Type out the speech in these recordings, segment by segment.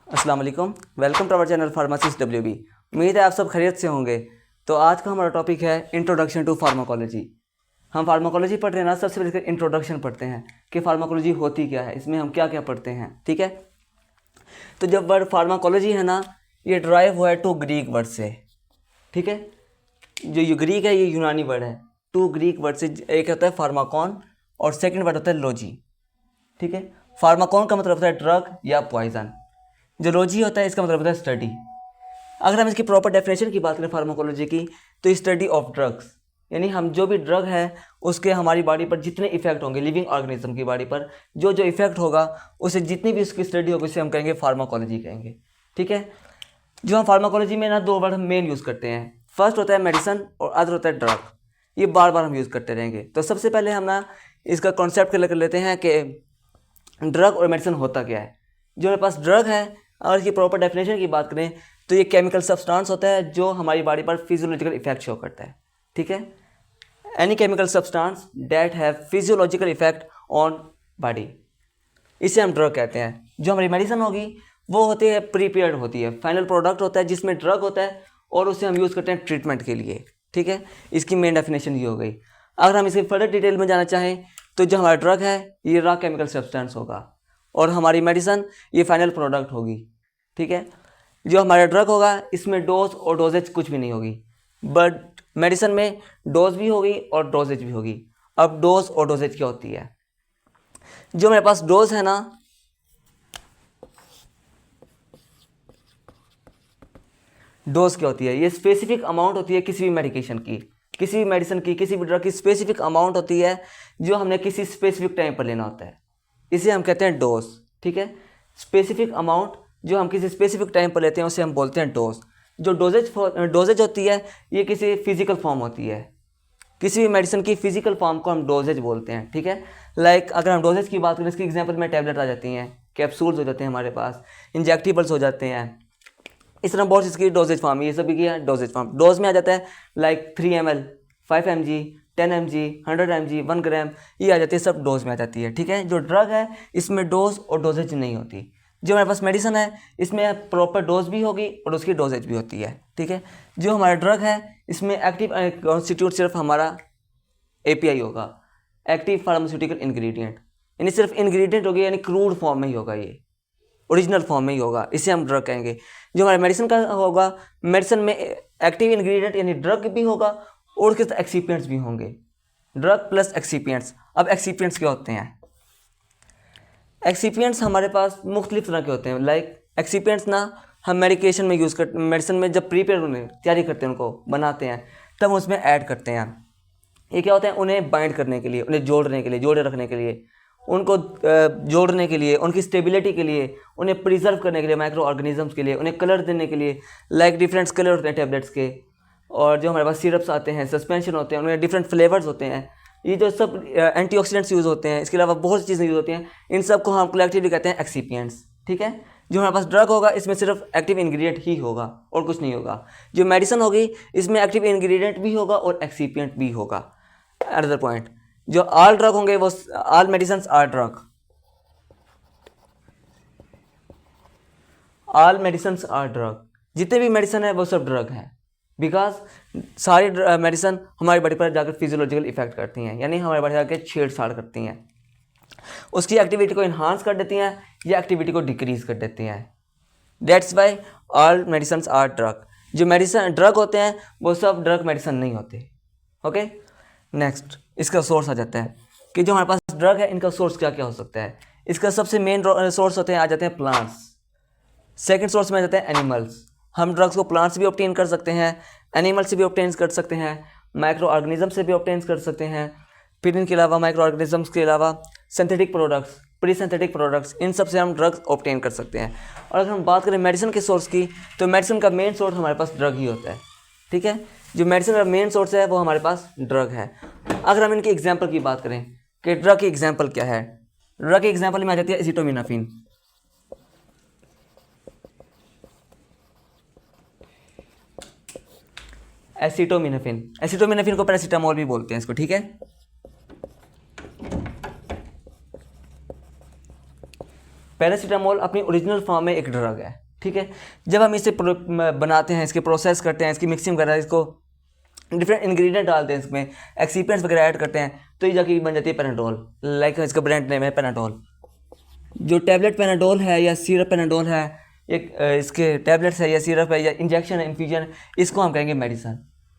अस्सलाम वालेकुम। Welcome to our channel pharmacist WB। उम्मीद है आप सब खैरियत से होंगे। तो आज का हमारा टॉपिक है इंट्रोडक्शन टू फार्माकोलॉजी। हम फार्माकोलॉजी पढ़ रहे हैं ना, सबसे पहले इंट्रोडक्शन पढ़ते हैं कि फार्माकोलॉजी होती क्या है, इसमें हम क्या क्या पढ़ते हैं। ठीक है, तो जब वर्ड फार्माकोलॉजी है ना, ये ड्राइव हुआ है टू ग्रीक वर्ड से। ठीक है, जो ग्रीक है ये यूनानी वर्ड है। टू ग्रीक वर्ड से एक होता है फार्माकॉन और सेकेंड वर्ड होता है लॉजी। ठीक है, फार्माकॉन का मतलब होता है ड्रग या पॉइजन। जो लॉजी होता है इसका मतलब होता है स्टडी। अगर हम इसकी प्रॉपर डेफिनेशन की बात करें फार्माकोलॉजी की, तो स्टडी ऑफ ड्रग्स, यानी हम जो भी ड्रग है उसके हमारी बॉडी पर जितने इफेक्ट होंगे, लिविंग ऑर्गेनिज्म की बॉडी पर जो जो इफेक्ट होगा, उसे जितनी भी उसकी स्टडी होगी उसे हम कहेंगे फार्माकोलॉजी कहेंगे। ठीक है, जो हम फार्माकोलॉजी में ना दो वर्ड हम मेन यूज़ करते हैं। फर्स्ट होता है मेडिसिन और अदर होता है ड्रग। ये बार बार हम यूज़ करते रहेंगे। तो सबसे पहले हम ना इसका कॉन्सेप्ट क्लियर कर लेते हैं कि ड्रग और मेडिसिन होता क्या है। जो हमारे पास ड्रग है, अगर इसकी प्रॉपर डेफिनेशन की बात करें तो ये केमिकल सब्सटेंस होता है जो हमारी बॉडी पर फिजियोलॉजिकल इफेक्ट शो करता है। ठीक है, any chemical substance that have physiological effect on body, इसे हम ड्रग कहते हैं। जो हमारी मेडिसिन होगी वो होती है प्रीपेयर्ड होती है, फाइनल प्रोडक्ट होता है जिसमें ड्रग होता है और उसे हम यूज़ करते हैं ट्रीटमेंट के लिए। ठीक है, इसकी मेन डेफिनेशन ये हो गई। अगर हम इसके फर्दर डिटेल में जाना चाहें तो जो हमारा ड्रग है ये रॉ केमिकल सब्सटेंस होगा और हमारी मेडिसिन ये फाइनल प्रोडक्ट होगी। ठीक है, जो हमारा ड्रग होगा इसमें डोज और डोजेज कुछ भी नहीं होगी, बट मेडिसिन में डोज भी होगी और डोजेज भी होगी। अब डोज और डोजेज क्या होती है? जो मेरे पास डोज है ना, डोज क्या होती है? ये स्पेसिफिक अमाउंट होती है किसी भी मेडिकेशन की, किसी भी मेडिसिन की, किसी भी ड्रग की स्पेसिफिक अमाउंट होती है जो हमने किसी स्पेसिफिक टाइम पर लेना होता है, इसे हम कहते हैं डोज। ठीक है, स्पेसिफिक अमाउंट जो हम किसी स्पेसिफिक टाइम पर लेते हैं उसे हम बोलते हैं डोज। जो डोजेज होती है ये किसी फिजिकल फॉर्म होती है, किसी भी मेडिसिन की फिजिकल फॉर्म को हम डोजेज बोलते हैं। ठीक है, लाइक अगर हम डोजेज की बात करें, इसकी एग्जांपल में टैबलेट आ जाती हैं, कैप्सूल्स हो जाते हैं हमारे पास, इंजेक्टिबल्स हो जाते हैं। इस तरह बहुत इसकी डोजेज फॉर्म है, ये सभी की डोजेज फॉर्म। डोज में आ जाता है like 3 ml, 5 mg, 10 mg, 100 mg, 1 ग्राम, ये आ जाती है, सब डोज में आ जाती है। ठीक है, जो ड्रग है इसमें डोज और डोजेज नहीं होती। जो हमारे पास मेडिसिन है इसमें प्रॉपर डोज भी होगी और उसकी डोजेज भी होती है। ठीक है, जो हमारा ड्रग है इसमें एक्टिव कॉन्स्टिट्यूट सिर्फ हमारा API होगा, एक्टिव फार्मास्यूटिकल इंग्रेडिएंट, यानी सिर्फ इंग्रेडिएंट होगी, यानी क्रूड फॉर्म में ही होगा, ये ओरिजिनल फॉर्म में ही होगा, इसे हम ड्रग कहेंगे। जो हमारे मेडिसिन का होगा, मेडिसिन में एक्टिव इंग्रेडिएंट यानी ड्रग भी होगा और उसके साथ एक्सिपिएंट्स भी होंगे, ड्रग प्लस एक्सिपिएंट्स। अब एक्सिपिएंट्स क्या होते हैं? एक्सिपिएंट्स हमारे पास मुख्तलिफ तरह के होते हैं। लाइक एक्सिपिएंट्स ना हम मेडिकेशन में यूज़ करते, मेडिसिन में जब प्रीपेयर उन्हें तैयारी करते हैं, उनको बनाते हैं, तब उसमें ऐड करते हैं। ये क्या होता है? उन्हें बाइंड करने के लिए, उन्हें जोड़ने के लिए, जोड़े रखने के लिए, उनको जोड़ने के लिए, उनकी स्टेबिलिटी के लिए, उन्हें प्रिजर्व करने के लिए, माइक्रो ऑर्गेनिजम्स के लिए, उन्हें कलर देने के लिए, लाइक डिफरेंट कलर होते हैं टैबलेट्स के। और जो हमारे पास सिरप्स आते हैं, सस्पेंशन होते हैं, उनमें डिफरेंट फ्लेवर्स होते हैं। ये जो सब एंटीऑक्सीडेंट्स यूज़ होते हैं, इसके अलावा बहुत सी चीज़ें यूज़ होती हैं, इन सब को हम कलेक्टिवली कहते हैं एक्सिपिएंट्स। ठीक है, जो हमारे पास ड्रग होगा इसमें सिर्फ एक्टिव इंग्रेडिएंट ही होगा और कुछ नहीं होगा। जो मेडिसिन होगी इसमें एक्टिव इंग्रेडिएंट भी होगा और एक्सिपिएंट भी होगा। अनदर पॉइंट, जो ऑल ड्रग होंगे वो all medicine are drug, all medicine are drug, जितने भी मेडिसिन है वो सब ड्रग हैं। बिकॉज सारी मेडिसिन हमारी बॉडी पर जाकर फिजियोलॉजिकल इफेक्ट करती हैं, यानी हमारी बॉडी जाकर छेड़छाड़ करती हैं, उसकी एक्टिविटी को इन्हांस कर देती हैं या एक्टिविटी को डिक्रीज कर देती हैं। That's why all medicine are drug. जो मेडिसिन ड्रग होते हैं वो सब ड्रग मेडिसिन नहीं होते। ओके, नेक्स्ट इसका सोर्स आ जाता है कि जो हमारे पास ड्रग है इनका सोर्स क्या क्या हो सकता है। इसका सबसे मेन सोर्स होते हैं, आ जाते हैं प्लांट्स। सेकंड सोर्स में आ जाते हैं एनिमल्स। हम ड्रग्स को प्लांट से भी ऑब्टेन कर सकते हैं, एनिमल से भी ऑब्टेन कर सकते हैं, माइक्रो ऑर्गेनिज्म से भी ऑब्टेन कर सकते हैं। फिर इनके अलावा माइक्रो ऑर्गेनिजम्स के अलावा synthetic products, pre synthetic products, इन सब से हम ड्रग्स ऑब्टेन कर सकते हैं। और अगर हम बात करें मेडिसिन के सोर्स की, तो मेडिसिन का मेन सोर्स हमारे पास ड्रग ही होता है। ठीक है, जो मेडिसिन का मेन सोर्स है वो हमारे पास ड्रग है। अगर हम इनकी एग्जाम्पल की बात करें कि ड्रग की एग्जाम्पल क्या है, ड्रग की एग्जाम्पल में आ जाती है एसिटोमिनाफिन। एसिटोमिनाफिन को पैरासीटामोल भी बोलते हैं इसको। ठीक है, पैरासीटामोल अपनी ओरिजिनल फॉर्म में एक ड्रग है, ठीक है। जब हम इसे बनाते हैं, इसके प्रोसेस करते हैं, इसकी मिक्सिंग करते हैं, इसको डिफरेंट इंग्रेडिएंट डालते हैं, इसमें एक्सीपिएंट्स वगैरह ऐड करते हैं, तो ये जाके बन जाती है पेनाडोल। लाइक इसका ब्रांड नेम है पेनाडोल। जो टैबलेट पेनाडोल है या सिरप पेनाडोल है, एक इसके टैबलेट्स है या सिरप है या इंजेक्शन है, इन्फ्यूजन, इसको हम कहेंगे मेडिसन।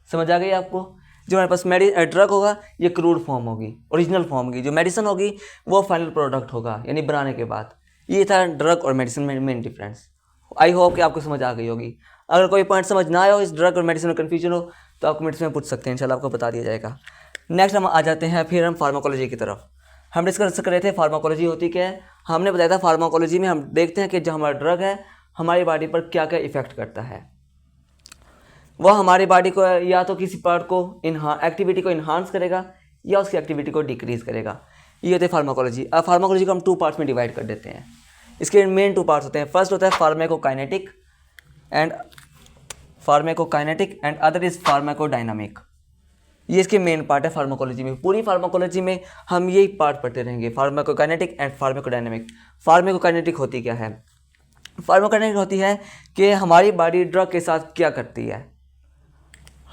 समझ आ गई आपको? जो हमारे पास ड्रग होगा ये क्रूड फॉर्म होगी, ओरिजिनल फॉर्म होगी। जो मेडिसिन होगी वो फाइनल प्रोडक्ट होगा, यानी बनाने के बाद। ये था ड्रग और मेडिसिन में मेन डिफरेंस। आई होप कि आपको समझ आ गई होगी। अगर कोई पॉइंट समझ ना आया हो, इस ड्रग और मेडिसिन में कन्फ्यूजन हो, तो आप कमेंट्स में पूछ सकते हैं, इंशाल्लाह आपको बता दिया जाएगा। नेक्स्ट हम आ जाते हैं फिर हम फार्माकोलॉजी की तरफ। हम डिस्कस कर रहे थे फार्माकोलॉजी होती क्या है। हमने बताया था फार्माकोलॉजी में हम देखते हैं कि जो हमारा ड्रग है हमारी बॉडी पर क्या क्या इफेक्ट करता है। वह हमारी बॉडी को या तो किसी पार्ट को एक्टिविटी को इन्हांस करेगा या उसकी एक्टिविटी को डिक्रीज करेगा। ये होती है फार्माकोलॉजी। अब फार्माकोलॉजी को हम 2 पार्ट्स में डिवाइड कर देते हैं। इसके मेन 2 पार्ट्स होते हैं। फर्स्ट होता है pharmacokinetic and other is pharmacodynamic. ये इसके मेन पार्ट है फार्माकोलॉजी में। पूरी फार्माकोलॉजी में हम यही पार्ट पढ़ते रहेंगे, फार्माकोकाइनेटिक एंड फार्माकोडायनामिक। फार्माकोकाइनेटिक होती क्या है? फार्माकोकाइनेटिक होती है कि हमारी बॉडी ड्रग के साथ क्या करती है।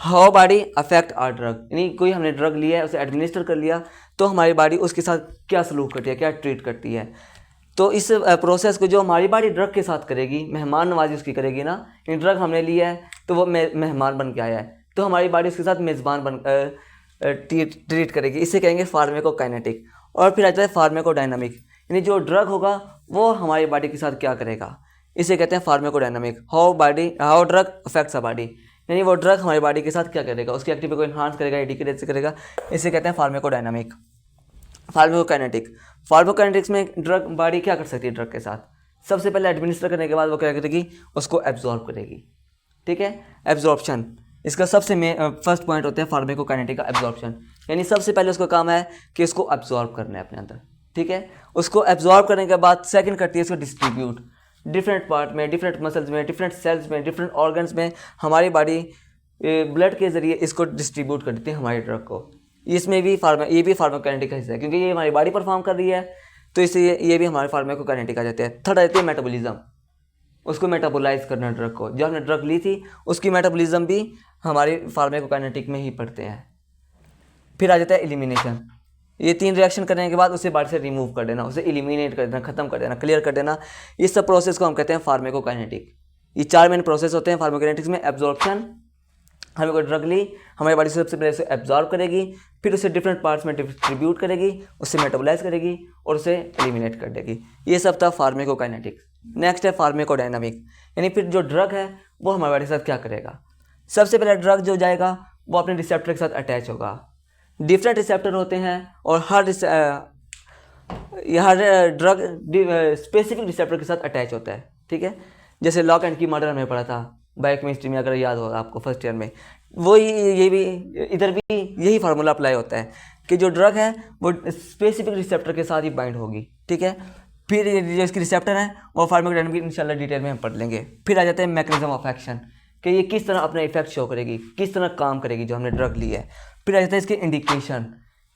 How body affect our drug, यानी कोई हमने ड्रग लिया है, उसे एडमिनिस्टर कर लिया, तो हमारी बॉडी उसके साथ क्या सलूक करती है, क्या ट्रीट करती है। तो इस प्रोसेस को जो हमारी बॉडी ड्रग के साथ करेगी, मेहमान नवाजी उसकी करेगी ना। यानी ड्रग हमने लिया है तो वो मेहमान बन के आया है, तो हमारी बॉडी उसके साथ मेज़बान बन ट्रीट करेगी। इसे कहेंगे फार्माकोकाइनेटिक। और फिर आता है फार्माकोडायनामिक, यानी जो ड्रग होगा वो हमारी बॉडी के साथ क्या करेगा, इसे कहते हैं pharmacodynamic. How drug affects a body, यानी वो ड्रग हमारी बॉडी के साथ क्या करेगा, उसकी एक्टिविटी को इन्हांस करेगा या डिक्रीज करेगा, इसे कहते हैं फार्माकोडायनामिक। फार्माकोकाइनेटिक्स में ड्रग बॉडी क्या कर सकती है ड्रग के साथ? सबसे पहले एडमिनिस्टर करने के बाद वो क्या करेगी, उसको एब्जॉर्ब करेगी, ठीक है। एब्जॉर्प्शन इसका सबसे फर्स्ट पॉइंट होता है फार्माकोकाइनेटिक का, एब्जॉर्प्शन। यानी सबसे पहले उसका काम है कि उसको एब्जॉर्ब करना है अपने अंदर, ठीक है। उसको एब्जॉर्ब करने के बाद सेकंड करती है उसको डिस्ट्रीब्यूट, डिफरेंट पार्ट में, डिफरेंट मसल्स में, डिफरेंट सेल्स में, डिफरेंट ऑर्गन्स में हमारी बॉडी ब्लड के ज़रिए इसको डिस्ट्रीब्यूट कर देती है हमारी ड्रग को। इसमें भी ये भी फार्माकोकाइनेटिक का हिस्सा है, क्योंकि ये हमारी बॉडी परफॉर्म कर रही है, तो इसलिए ये भी हमारे फार्माकोकाइनेटिक आ जाते हैं। थर्ड आती है मेटाबॉलिज्म, उसको मेटाबोलाइज करना ड्रग को। जो हमने ड्रग ली थी उसकी मेटाबॉलिज्म भी हमारे फार्माकोकाइनेटिक में ही पढ़ते हैं। फिर आ जाता है एलिमिनेशन। ये 3 रिएक्शन करने के बाद उसे बॉडी से रिमूव कर देना, उसे एलिमिनेट कर देना, खत्म कर देना, क्लियर कर देना। इस सब प्रोसेस को हम कहते हैं फार्माकोकाइनेटिक। ये 4 मेन प्रोसेस होते हैं फार्माकोकाइनेटिक्स में। एब्जॉर्प्शन, हमें कोई ड्रग ली, हमारी बॉडी सबसे पहले उसे एब्जॉर्ब करेगी, फिर उसे डिफरेंट पार्ट्स में डिस्ट्रीब्यूट करेगी, उससे मेटाबोलाइज करेगी और उसे एलिमिनेट कर देगी। ये सब था फार्माकोकाइनेटिक्स। नेक्स्ट है फार्माकोडायनामिक, यानी फिर जो ड्रग है वो हमारी बॉडी के साथ क्या करेगा। सबसे पहले ड्रग जो जाएगा वो अपने रिसेप्टर के साथ अटैच होगा। डिफरेंट रिसेप्टर होते हैं और हर ड्रग स्पेसिफिक रिसेप्टर के साथ अटैच होता है, ठीक है। जैसे लॉक एंड की मॉडल हमने पढ़ा था बायोकेमिस्ट्री में, अगर याद होगा आपको फर्स्ट ईयर में, वो ये भी इधर भी यही फार्मूला अप्लाई होता है कि जो ड्रग है वो स्पेसिफिक रिसेप्टर के साथ ही बाइंड होगी, ठीक है। फिर जो इसकी रिसेप्टर है वो फार्माकोडायनामिक इंशाल्लाह डिटेल में हम पढ़ लेंगे। फिर आ जाते हैं मैकेनिज्म ऑफ एक्शन, कि ये किस तरह अपना इफेक्ट शो करेगी, किस तरह काम करेगी जो हमने ड्रग ली है। फिर आ जाता है इसके इंडिकेशन,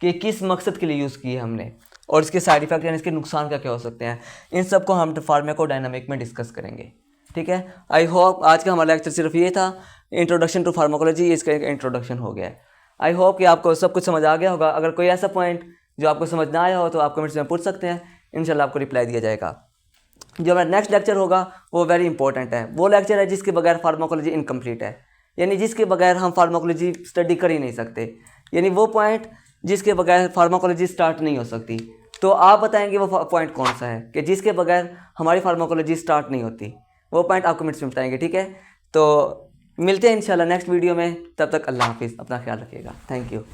कि किस मकसद के लिए यूज़ की है हमने, और इसके साइड इफेक्ट यानी इसके नुकसान क्या क्या हो सकते हैं। इन सब को हम फार्माकोडायनामिक में डिस्कस करेंगे, ठीक है। आई होप आज का हमारा लेक्चर सिर्फ ये था, इंट्रोडक्शन टू फार्माकोलॉजी, इसका एक इंट्रोडक्शन हो गया है। आई होप कि आपको सब कुछ समझ आ गया होगा। अगर कोई ऐसा पॉइंट जो आपको समझ ना आया हो तो आप कमेंट्स में पूछ सकते हैं, इंशाल्लाह आपको रिप्लाई दिया जाएगा। जो हमारा नेक्स्ट लेक्चर होगा वो वेरी इंपॉर्टेंट है। वो लेक्चर है जिसके बगैर फार्माकोलॉजी इनकम्प्लीट है, यानी जिसके बगैर हम फार्माकोलॉजी स्टडी कर ही नहीं सकते, यानी वो पॉइंट जिसके बगैर फार्माकोलॉजी स्टार्ट नहीं हो सकती। तो आप बताएंगे वो पॉइंट कौन सा है कि जिसके बगैर हमारी फार्माकोलॉजी स्टार्ट नहीं होती। वो पॉइंट आप कमेंट्स में बताएंगे, ठीक है। तो मिलते हैं इंशाल्लाह नेक्स्ट वीडियो में, तब तक अल्लाह हाफिज़, अपना ख्याल रखिएगा। Thank you.